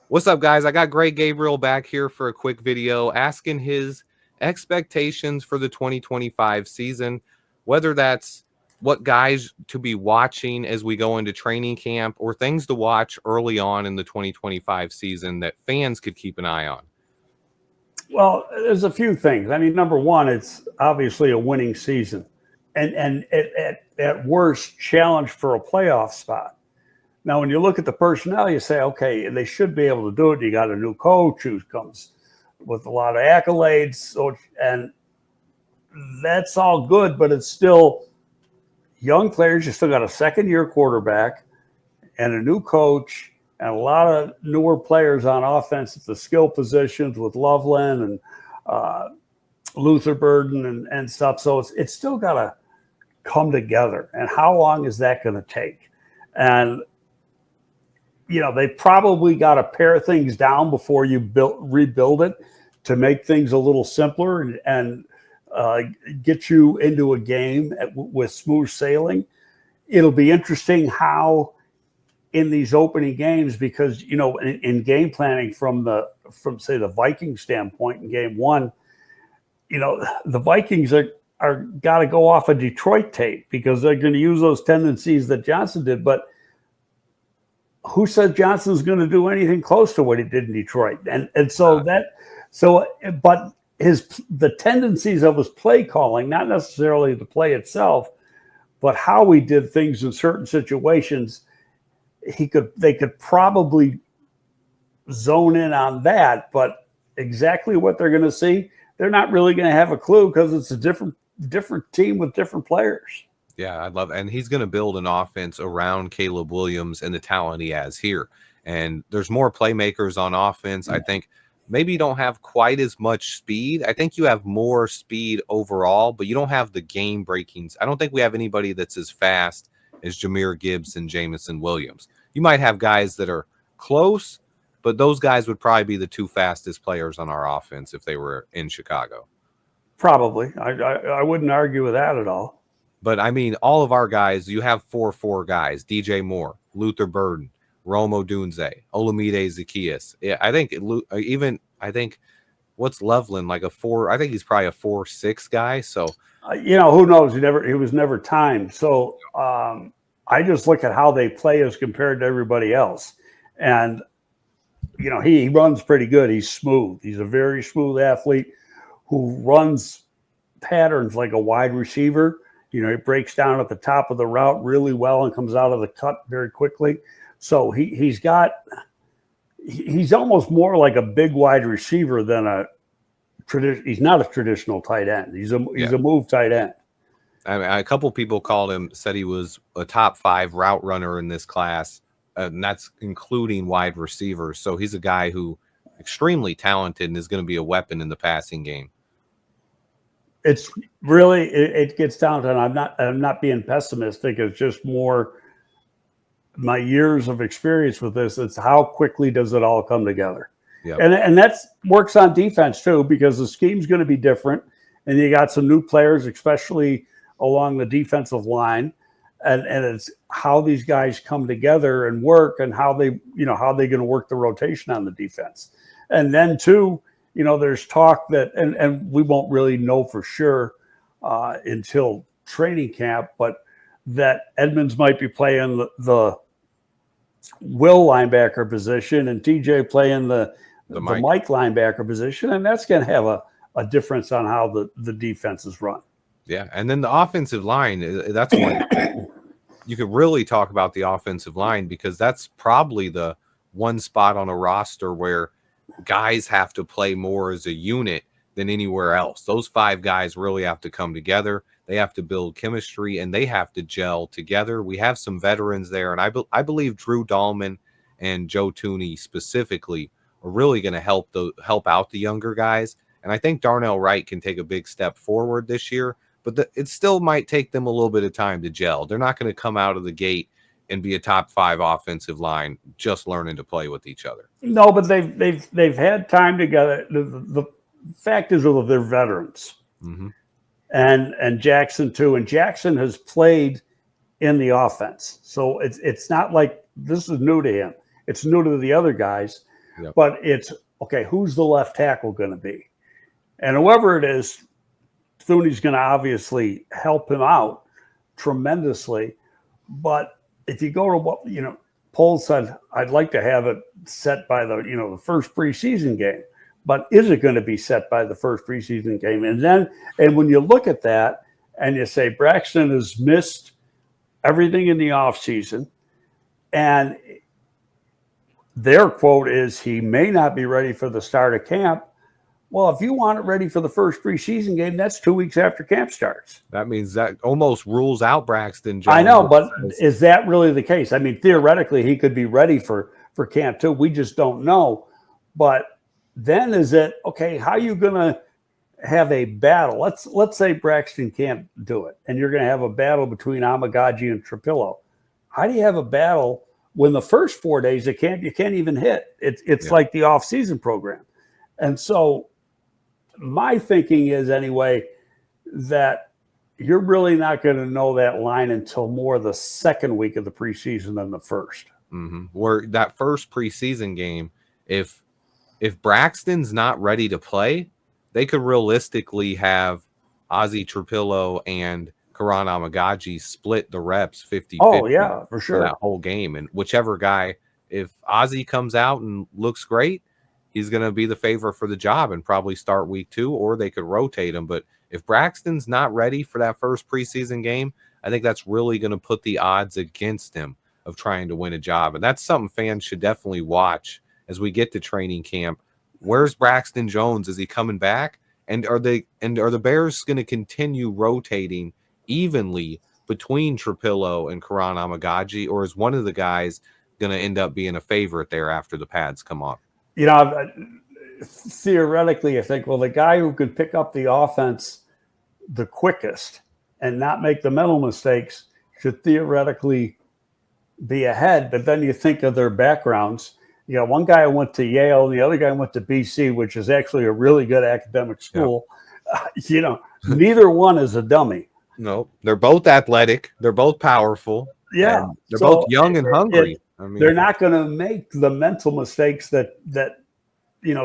What's up, guys? I got Greg Gabriel back here for a quick video asking his expectations for the 2025 season, whether that's what guys to be watching as we go into training camp or things to watch early on in the 2025 season that fans could keep an eye on. Well, there's a few things. I mean, number one, it's obviously a winning season, and at worst, challenge for a playoff spot. Now, when you look at the personnel, you say, okay, they should be able to do it. You got a new coach who comes with a lot of accolades, and that's all good, but it's still young players. You still got a second-year quarterback and a new coach and a lot of newer players on offense at the skill positions with Loveland and Luther Burden and stuff. So it's still got to come together. And how long is that going to take? And they probably got to pare things down before you rebuild it to make things a little simpler and get you into a game with smooth sailing. It'll be interesting how in these opening games, because in game planning from say the Vikings standpoint in game one, the Vikings are got to go off a Detroit tape because they're going to use those tendencies that Johnson did, but who said Johnson's going to do anything close to what he did in Detroit? And so but the tendencies of his play calling, not necessarily the play itself, but how he did things in certain situations, they could probably zone in on that, but exactly what they're going to see, they're not really going to have a clue because it's a different team with different players. Yeah, I love, and he's going to build an offense around Caleb Williams and the talent he has here. And there's more playmakers on offense. I think maybe you don't have quite as much speed. I think you have more speed overall, but you don't have the game breakings. I don't think we have anybody that's as fast as Jahmyr Gibbs and Jamison Williams. You might have guys that are close, but those guys would probably be the two fastest players on our offense if they were in Chicago. Probably. I wouldn't argue with that at all. But, I mean, all of our guys, you have 4 guys, DJ Moore, Luther Burden, Rome Odunze, Olamide Zacchaeus. Yeah, I think what's Loveland, like a 4? I think he's probably a 4-6 guy. So, who knows? He was never timed. So I just look at how they play as compared to everybody else. And, he runs pretty good. He's smooth. He's a very smooth athlete who runs patterns like a wide receiver. He breaks down at the top of the route really well and comes out of the cut very quickly. So he's almost more like a big wide receiver than he's not a traditional tight end. He's a move tight end. I mean, a couple people said he was a top 5 route runner in this class, and that's including wide receivers. So he's a guy who extremely talented and is going to be a weapon in the passing game. It's really, it gets down to, and I'm not being pessimistic. It's just more my years of experience with this. It's how quickly does it all come together? Yep. And that works on defense too, because the scheme's going to be different. And you got some new players, especially along the defensive line. And it's how these guys come together and work and how they're going to work the rotation on the defense. And then too, there's talk that, and we won't really know for sure until training camp, but that Edmonds might be playing the Will linebacker position and TJ playing the Mike linebacker position. And that's going to have a difference on how the defense is run. Yeah. And then the offensive line, that's one you could really talk about the offensive line, because that's probably the one spot on a roster where guys have to play more as a unit than anywhere else. Those 5 guys really have to come together. They have to build chemistry and they have to gel together. We have some veterans there, and I believe Drew Dahlman and Joe Tooney specifically are really going to help out the younger guys. And I think Darnell Wright can take a big step forward this year, but it still might take them a little bit of time to gel. They're not going to come out of the gate and be a top 5 offensive line just learning to play with each other. No, but they've had time together. The fact is, they're veterans, and Jackson too. And Jackson has played in the offense, so it's not like this is new to him. It's new to the other guys, Yep. But it's okay. Who's the left tackle going to be? And whoever it is, Thuney's going to obviously help him out tremendously. But if you go to what Pohl said, I'd like to have it set by the first preseason game. But is it going to be set by the first preseason game? And when you look at that and you say Braxton has missed everything in the offseason, and their quote is he may not be ready for the start of camp. Well, if you want it ready for the first preseason game, that's 2 weeks after camp starts. That means that almost rules out Braxton Jones. I know, but is that really the case? I mean, theoretically, he could be ready for camp too. We just don't know. But then is it, okay, how are you going to have a battle? Let's say Braxton can't do it, and you're going to have a battle between Amagaji and Trapillo. How do you have a battle when the first 4 days you can't even hit? It's like the off-season program. And so my thinking is anyway that you're really not going to know that line until more the second week of the preseason than the first. Mm-hmm. Where that first preseason game, if Braxton's not ready to play, they could realistically have Ozzy Trapillo and Karan Amagaji split the reps 50-50. Oh, yeah, for sure. That whole game. And whichever guy, if Ozzy comes out and looks great, he's going to be the favorite for the job and probably start week 2, or they could rotate him. But if Braxton's not ready for that first preseason game, I think that's really going to put the odds against him of trying to win a job. And that's something fans should definitely watch as we get to training camp. Where's Braxton Jones? Is he coming back? And are the Bears going to continue rotating evenly between Trapillo and Karan Amagaji, or is one of the guys going to end up being a favorite there after the pads come off? Theoretically, I think, well, the guy who could pick up the offense the quickest and not make the mental mistakes should theoretically be ahead. But then you think of their backgrounds. You got one guy went to Yale, the other guy went to BC, which is actually a really good academic school. Yeah. Neither one is a dummy. No, they're both athletic. They're both powerful. Yeah. They're both young and hungry. They're not going to make the mental mistakes that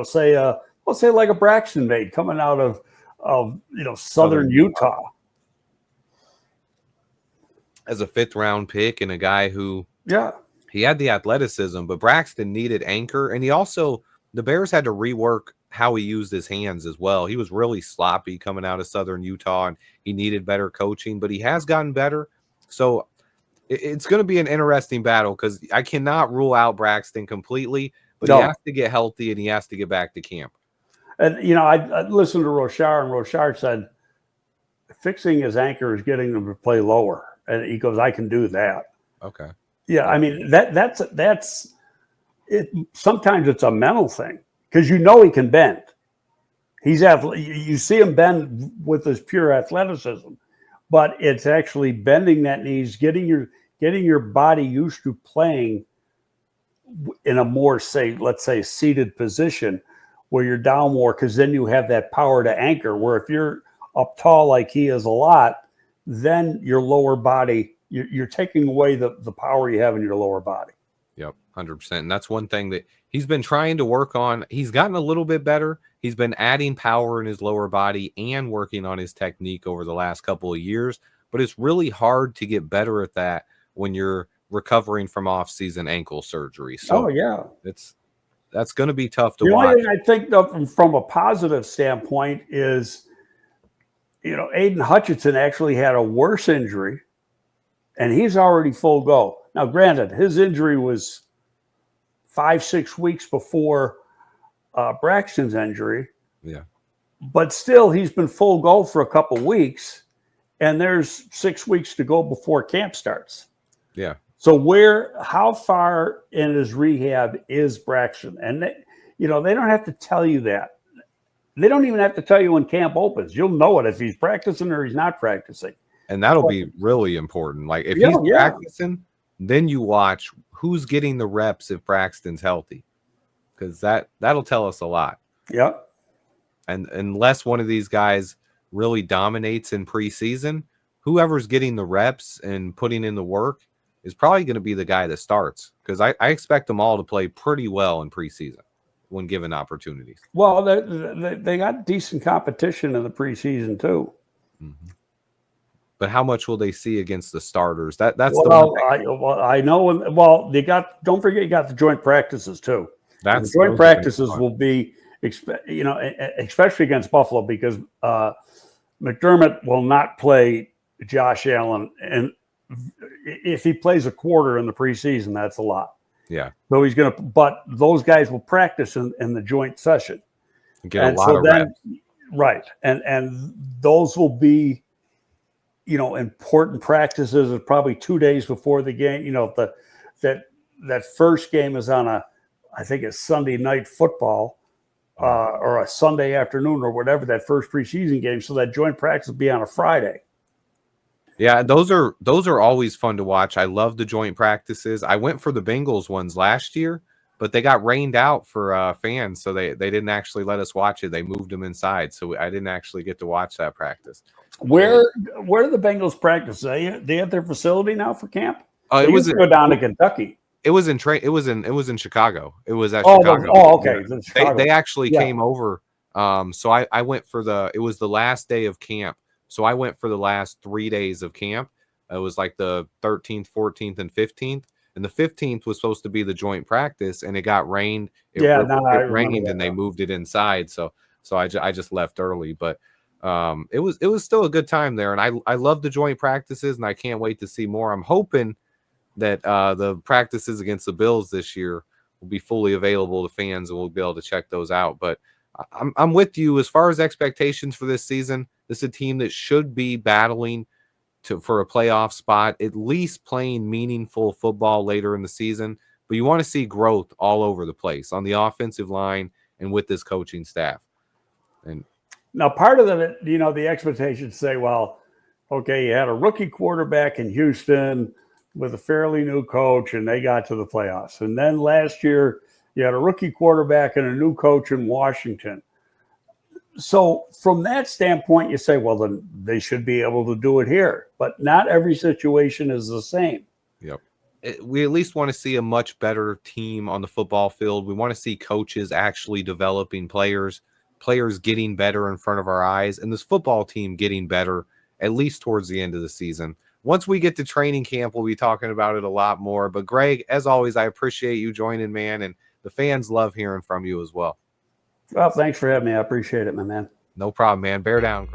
say like a Braxton made coming out of Southern Utah. As a 5th round pick and a guy who he had the athleticism, but Braxton needed anchor, and the Bears had to rework how he used his hands as well. He was really sloppy coming out of Southern Utah, and he needed better coaching, but he has gotten better. So it's going to be an interesting battle because I cannot rule out Braxton completely, but he has to get healthy and he has to get back to camp. And, I listened to Rochard, and Rochard said fixing his anchor is getting him to play lower. And he goes, I can do that. Okay. Yeah, I mean, that's it. Sometimes it's a mental thing because he can bend. You see him bend with his pure athleticism, but it's actually bending that knees, getting your body used to playing in a more, let's say, seated position where you're down more, because then you have that power to anchor. Where if you're up tall like he is a lot, then your lower body, you're taking away the power you have in your lower body. Yep, 100%. And that's one thing that he's been trying to work on. He's gotten a little bit better. He's been adding power in his lower body and working on his technique over the last couple of years. But it's really hard to get better at that when you're recovering from off-season ankle surgery. So that's going to be tough to watch. The only thing I think from a positive standpoint is, Aiden Hutchinson actually had a worse injury, and he's already full go. Now, granted, his injury was 5-6 weeks before Braxton's injury. Yeah. But still, he's been full go for a couple weeks, and there's 6 weeks to go before camp starts. Yeah. So how far in his rehab is Braxton? And they don't have to tell you that. They don't even have to tell you when camp opens. You'll know it if he's practicing or he's not practicing. And that'll be really important. Like if he's practicing, then you watch who's getting the reps if Braxton's healthy, because that'll tell us a lot. Yep. And unless one of these guys really dominates in preseason, whoever's getting the reps and putting in the work is probably going to be the guy that starts, because I expect them all to play pretty well in preseason. when given opportunities. Well, they got decent competition in the preseason too. Mm-hmm. But how much will they see against the starters? That's well, the one thing. I know. Well, they got. Don't forget, you got the joint practices too. The joint practices will be, especially against Buffalo, because McDermott will not play Josh Allen, and if he plays a quarter in the preseason, that's a lot. Yeah. So he's going to, but those guys will practice in the joint session. Get a lot of reps. Right, and those will be, important practices. Is probably 2 days before the game. That first game is on I think it's Sunday night football, or a Sunday afternoon or whatever, that first preseason game. So that joint practice will be on a Friday. Yeah, those are always fun to watch. I love the joint practices. I went for the Bengals ones last year, but they got rained out for fans, so they didn't actually let us watch it. They moved them inside, so I didn't actually get to watch that practice. Where do the Bengals practice? They have their facility now for camp? It was go down to Kentucky. It was in Chicago. It was at Chicago. Oh, okay. Yeah. They actually came over. So I went for it was the last day of camp. So I went for the last 3 days of camp. It was like the 13th, 14th, and 15th. And the 15th was supposed to be the joint practice, and it got rained. It rained, and they moved it inside. So I just left early. But it was still a good time there, and I love the joint practices, and I can't wait to see more. I'm hoping that the practices against the Bills this year will be fully available to fans, and we'll be able to check those out. But I'm with you as far as expectations for this season. This is a team that should be battling for a playoff spot, at least playing meaningful football later in the season. But you want to see growth all over the place on the offensive line and with this coaching staff. And now part of it, the expectations say, well, okay, you had a rookie quarterback in Houston with a fairly new coach, and they got to the playoffs. And then last year, you had a rookie quarterback and a new coach in Washington. So from that standpoint, you say, well, then they should be able to do it here. But not every situation is the same. Yep. We at least want to see a much better team on the football field. We want to see coaches actually developing players getting better in front of our eyes, and this football team getting better at least towards the end of the season. Once we get to training camp, we'll be talking about it a lot more. But Greg, as always, I appreciate you joining, man, and the fans love hearing from you as well. Well, thanks for having me. I appreciate it, my man. No problem, man. Bear down.